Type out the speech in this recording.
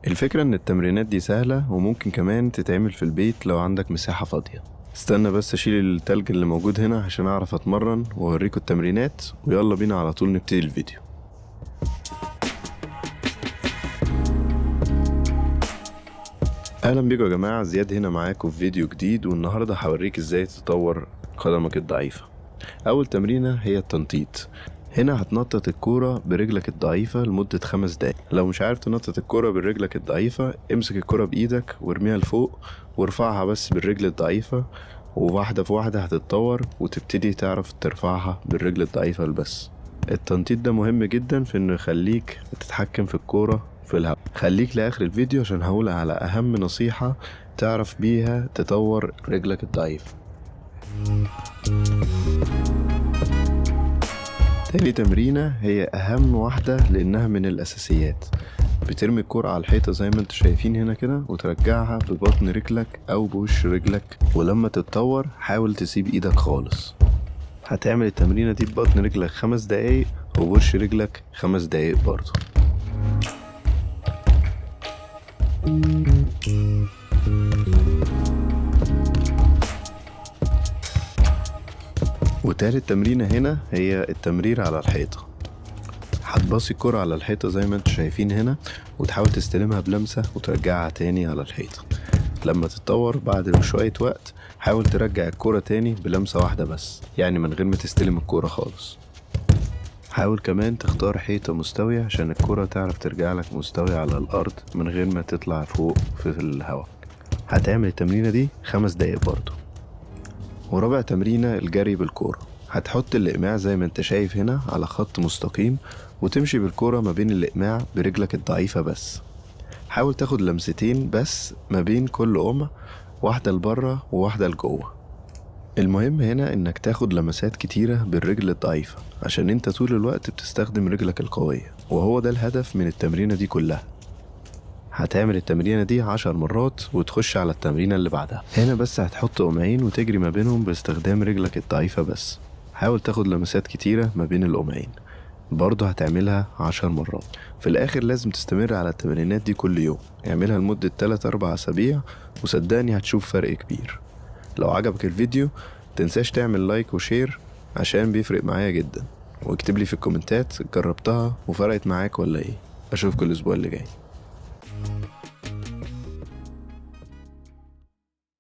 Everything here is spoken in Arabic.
الفكرة ان التمرينات دي سهلة وممكن كمان تتعمل في البيت لو عندك مساحة فاضية. استنى بس اشيل التلج اللي موجود هنا عشان اعرف اتمرن واوريكم التمرينات، ويلا بينا على طول نبتدي الفيديو. اهلا بيكم يا جماعة، زياد هنا معاكم في فيديو جديد، والنهاردة هوريك ازاي تطور قدمك الضعيفة. اول تمرينة هي التنطيط. هنا هتنطط الكورة برجلك الضعيفة لمدة 5 دقايق. لو مش عارف تنطط الكورة برجلك الضعيفة، امسك الكورة بايدك وارميها لفوق وارفعها بس بالرجل الضعيفة، وواحدة في واحدة هتتطور وتبتدي تعرف ترفعها بالرجل الضعيفة بس. التنطيط ده مهم جدا في انه يخليك تتحكم في الكورة في الهواء. خليك لاخر الفيديو عشان هقول على اهم نصيحة تعرف بيها تطور رجلك الضعيفة. تاني تمرينة هي أهم واحدة لأنها من الأساسيات. بترمي الكرة على الحيطة زي ما انتوا شايفين هنا كده، وترجعها ببطن رجلك أو بوش رجلك، ولما تتطور حاول تسيب إيدك خالص. هتعمل التمرينة دي ببطن رجلك 5 دقايق وبوش رجلك 5 دقايق برضو. وتالت تمرينة هنا هي التمرير على الحيطة. هتباصي الكرة على الحيطة زي ما انتوا شايفين هنا، وتحاول تستلمها بلمسة وترجعها تاني على الحيطة. لما تتطور بعد شوية وقت حاول ترجع الكرة تاني بلمسة واحدة بس، يعني من غير ما تستلم الكرة خالص. حاول كمان تختار حيطة مستوية عشان الكرة تعرف ترجع لك مستوية على الأرض من غير ما تطلع فوق في الهواء. هتعمل التمرينة دي 5 دقايق برضو. ورابع تمرينة الجري بالكرة. هتحط الإقماع زي ما انت شايف هنا على خط مستقيم، وتمشي بالكرة ما بين الإقماع برجلك الضعيفة بس. حاول تاخد لمستين بس ما بين كل قمع، واحدة لبره وواحدة لجوه. المهم هنا انك تاخد لمسات كتيرة بالرجل الضعيفة عشان انت طول الوقت بتستخدم رجلك القوية، وهو ده الهدف من التمرينة دي كلها. هتعمل التمرينة دي 10 مرات وتخش على التمرينة اللي بعدها. هنا بس هتحط قمعين وتجري ما بينهم باستخدام رجلك الضعيفة بس. حاول تاخد لمسات كتيرة ما بين القمعين، برضه هتعملها 10 مرات. في الاخر لازم تستمر على التمرينات دي كل يوم، اعملها لمدة 3-4 أسابيع، وصدقني هتشوف فرق كبير. لو عجبك الفيديو متنساش تعمل لايك وشير عشان بيفرق معايا جدا، واكتب لي في الكومنتات جربتها وفرقت معاك ولا ايه. اشوفكم الاسبوع اللي جاي.